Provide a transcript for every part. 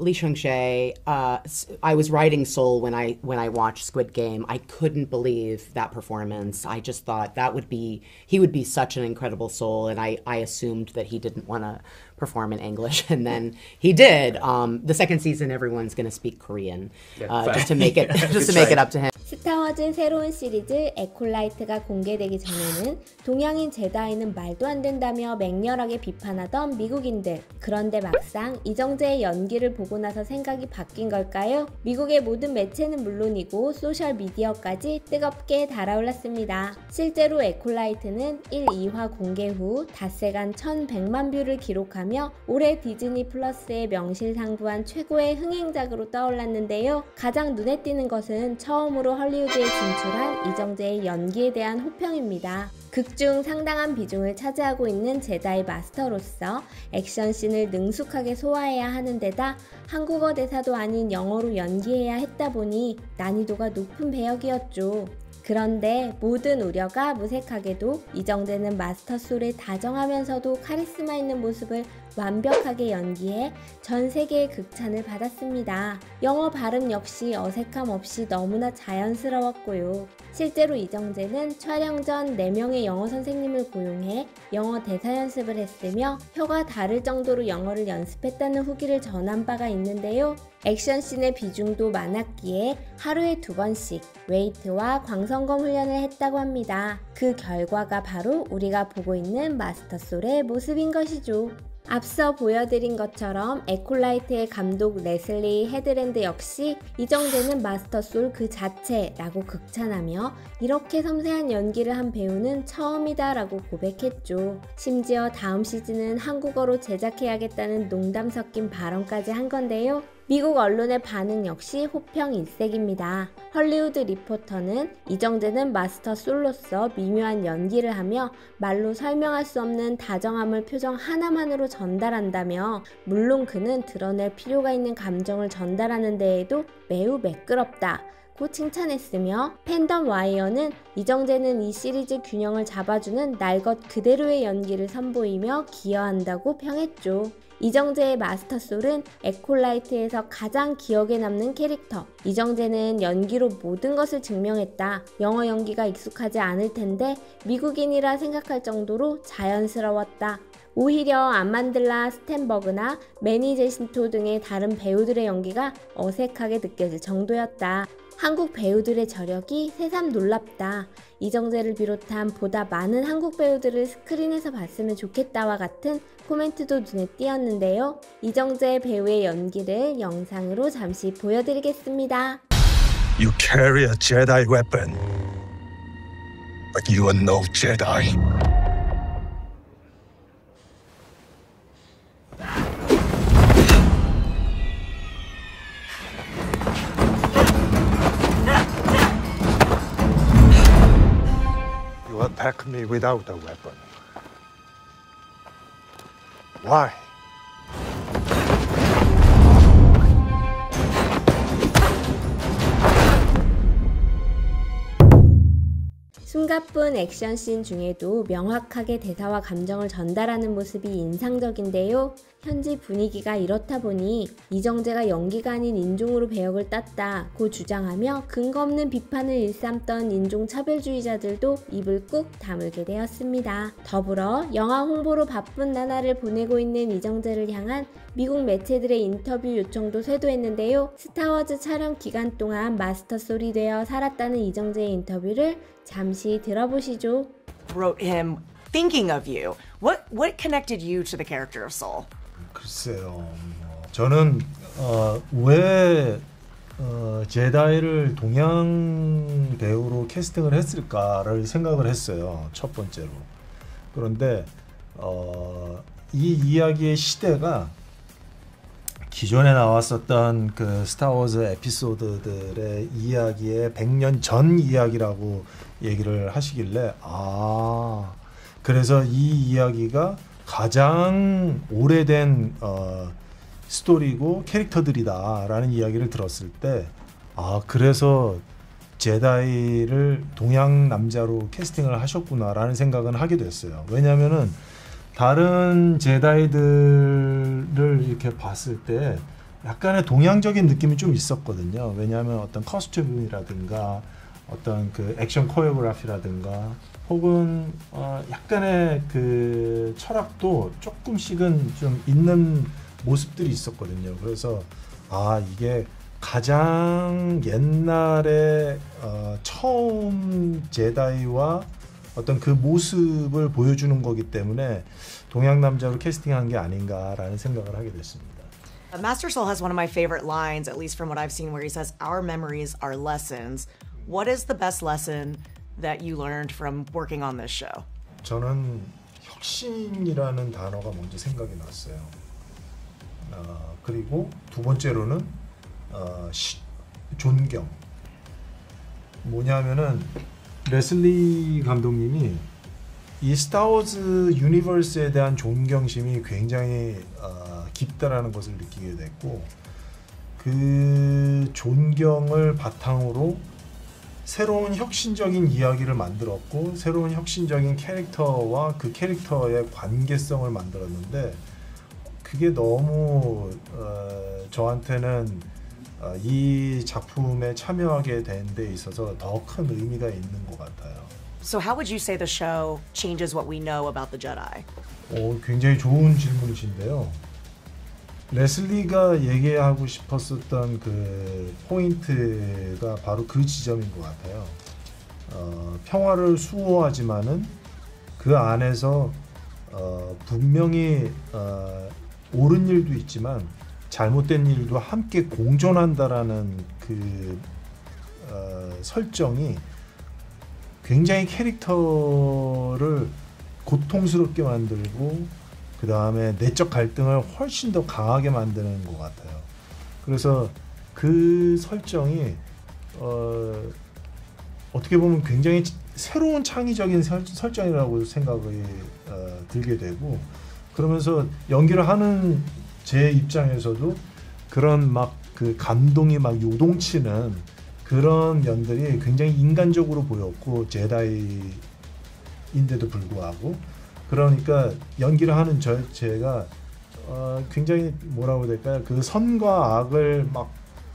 Lee Chung-jae, I was writing Soul when I watched Squid Game. I couldn't believe that performance. I just thought he would be such an incredible Soul, and I assumed that he didn't want to perform in English, and then he did. The second season, everyone's going to speak Korean, just to make it up to him. 스타워즈 새로운 시리즈 에콜라이트가 공개되기 전에는 동양인 제다이는 말도 안 된다며 맹렬하게 비판하던 미국인들. 그런데 막상 이정재의 연기를 보고 나서 생각이 바뀐 걸까요? 미국의 모든 매체는 물론이고 소셜미디어까지 뜨겁게 달아올랐습니다. 실제로 에콜라이트는 1, 2화 공개 후 닷새간 1100만 뷰를 기록하며 올해 디즈니 플러스에 명실상부한 최고의 흥행작으로 떠올랐는데요. 가장 눈에 띄는 것은 처음으로 헐리우드에 진출한 이정재의 연기에 대한 호평입니다. 극중 상당한 비중을 차지하고 있는 제다이 마스터로서 액션씬을 능숙하게 소화해야 하는 데다 한국어 대사도 아닌 영어로 연기해야 했다 보니 난이도가 높은 배역이었죠. 그런데 모든 우려가 무색하게도 이정재는 마스터솔에 다정하면서도 카리스마 있는 모습을 완벽하게 연기해 전 세계의 극찬을 받았습니다. 영어 발음 역시 어색함 없이 너무나 자연스러웠고요. 실제로 이정재는 촬영 전 4명의 영어 선생님을 고용해 영어 대사 연습을 했으며 혀가 다를 정도로 영어를 연습했다는 후기를 전한 바가 있는데요. 액션씬의 비중도 많았기에 하루에 2번씩 웨이트와 광선검 훈련을 했다고 합니다. 그 결과가 바로 우리가 보고 있는 마스터솔의 모습인 것이죠. 앞서 보여드린 것처럼 에콜라이트의 감독 레슬리 헤드랜드 역시 이정재는 마스터솔 그 자체라고 극찬하며 이렇게 섬세한 연기를 한 배우는 처음이다 라고 고백했죠. 심지어 다음 시즌은 한국어로 제작해야겠다는 농담 섞인 발언까지 한 건데요. 미국 언론의 반응 역시 호평 일색입니다. 헐리우드 리포터는 이정재는 마스터 솔로서 미묘한 연기를 하며 말로 설명할 수 없는 다정함을 표정 하나만으로 전달한다며 물론 그는 드러낼 필요가 있는 감정을 전달하는 데에도 매우 매끄럽다 고 칭찬했으며 팬덤 와이어는 이정재는 이 시리즈 균형을 잡아주는 날 것 그대로의 연기를 선보이며 기여한다고 평했죠. 이정재의 마스터솔은 에콜라이트에서 가장 기억에 남는 캐릭터. 이정재는 연기로 모든 것을 증명했다. 영어 연기가 익숙하지 않을 텐데 미국인이라 생각할 정도로 자연스러웠다. 오히려 암만들라 스탠버그나 매니 제신토 등의 다른 배우들의 연기가 어색하게 느껴질 정도였다. 한국 배우들의 저력이 새삼 놀랍다. 이정재를 비롯한 보다 많은 한국 배우들을 스크린에서 봤으면 좋겠다와 같은 코멘트도 눈에 띄었는데요. 이정재 배우의 연기를 영상으로 잠시 보여드리겠습니다. You carry a Jedi weapon, but you are no Jedi. You attack me without a weapon. Why? 숨가쁜 액션씬 중에도 명확하게 대사와 감정을 전달하는 모습이 인상적인데요. 현지 분위기가 이렇다 보니 이정재가 연기가 아닌 인종으로 배역을 땄다고 주장하며 근거 없는 비판을 일삼던 인종차별주의자들도 입을 꾹 다물게 되었습니다. 더불어 영화 홍보로 바쁜 나날을 보내고 있는 이정재를 향한 미국 매체들의 인터뷰 요청도 쇄도했는데요. 스타워즈 촬영 기간 동안 마스터솔이 되어 살았다는 이정재의 인터뷰를 잠시 들어보시죠. Wrote him thinking of you. What connected you to the character of Soul? 글쎄요. 저는 왜 제다이를 동양 배우로 캐스팅을 했을까를 생각을 했어요. 첫 번째로. 그런데 이 이야기의 시대가 기존에 나왔었던 그 스타워즈 에피소드들의 이야기의 100년 전 이야기라고 얘기를 하시길래 그래서 이 이야기가 가장 오래된 스토리고 캐릭터들이다라는 이야기를 들었을 때 그래서 제다이를 동양 남자로 캐스팅을 하셨구나라는 생각은 하게 됐어요. 왜냐면은 다른 제다이들을 이렇게 봤을 때 약간의 동양적인 느낌이 좀 있었거든요. 왜냐하면 어떤 커스튬이라든가 어떤 그 액션 코리오그래피라든가 혹은 약간의 그 철학도 조금씩은 좀 있는 모습들이 있었거든요. 그래서 이게 가장 옛날에 처음 제다이와 어떤 그 모습을 보여주는 거기 때문에 동양 남자로 캐스팅한 게 아닌가라는 생각을 하게 됐습니다. Master Soul has one of my favorite lines, at least from what I've seen, where he says, "Our memories are lessons." What is the best lesson that you learned from working on this show? 저는 혁신이라는 단어가 먼저 생각이 났어요. 그리고 두 번째로는 존경. 뭐냐면은 레슬리 감독님이 이 스타워즈 유니버스에 대한 존경심이 굉장히 깊다라는 것을 느끼게 됐고, 그 존경을 바탕으로 새로운 혁신적인 이야기를 만들었고 새로운 혁신적인 캐릭터와 그 캐릭터의 관계성을 만들었는데, 그게 너무 저한테는 이 작품에 참여하게 된 데 있어서 더 큰 의미가 있는 것 같아요. So how would you say the show changes what we know about the Jedi? 굉장히 좋은 질문이신데요. 레슬리가 얘기하고 싶었었던 그 포인트가 바로 그 지점인 것 같아요. 평화를 수호하지만은 그 안에서 분명히 옳은 일도 있지만 잘못된 일도 함께 공존한다라는 그 설정이 굉장히 캐릭터를 고통스럽게 만들고 그 다음에 내적 갈등을 훨씬 더 강하게 만드는 것 같아요. 그래서 그 설정이 어떻게 보면 굉장히 새로운 창의적인 설정이라고 생각이 들게 되고, 그러면서 연기를 하는 제 입장에서도 그런 막 그 감동이 막 요동치는 그런 면들이 굉장히 인간적으로 보였고, 제다이인데도 불구하고, 그러니까 연기를 하는 제가 굉장히 뭐라고 해야 될까요? 그 선과 악을 막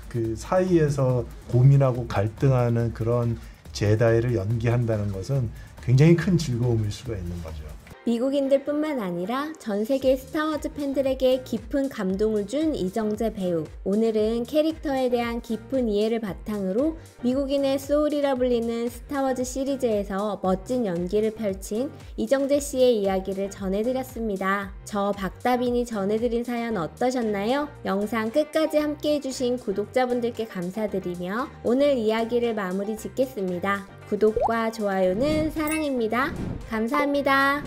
그 사이에서 고민하고 갈등하는 그런 제다이를 연기한다는 것은 굉장히 큰 즐거움일 수가 있는 거죠. 미국인들뿐만 아니라 전 세계 스타워즈 팬들에게 깊은 감동을 준 이정재 배우. 오늘은 캐릭터에 대한 깊은 이해를 바탕으로 미국인의 소울이라 불리는 스타워즈 시리즈에서 멋진 연기를 펼친 이정재 씨의 이야기를 전해드렸습니다. 저 박다빈이 전해드린 사연 어떠셨나요? 영상 끝까지 함께해주신 구독자분들께 감사드리며 오늘 이야기를 마무리 짓겠습니다. 구독과 좋아요는 사랑입니다. 감사합니다.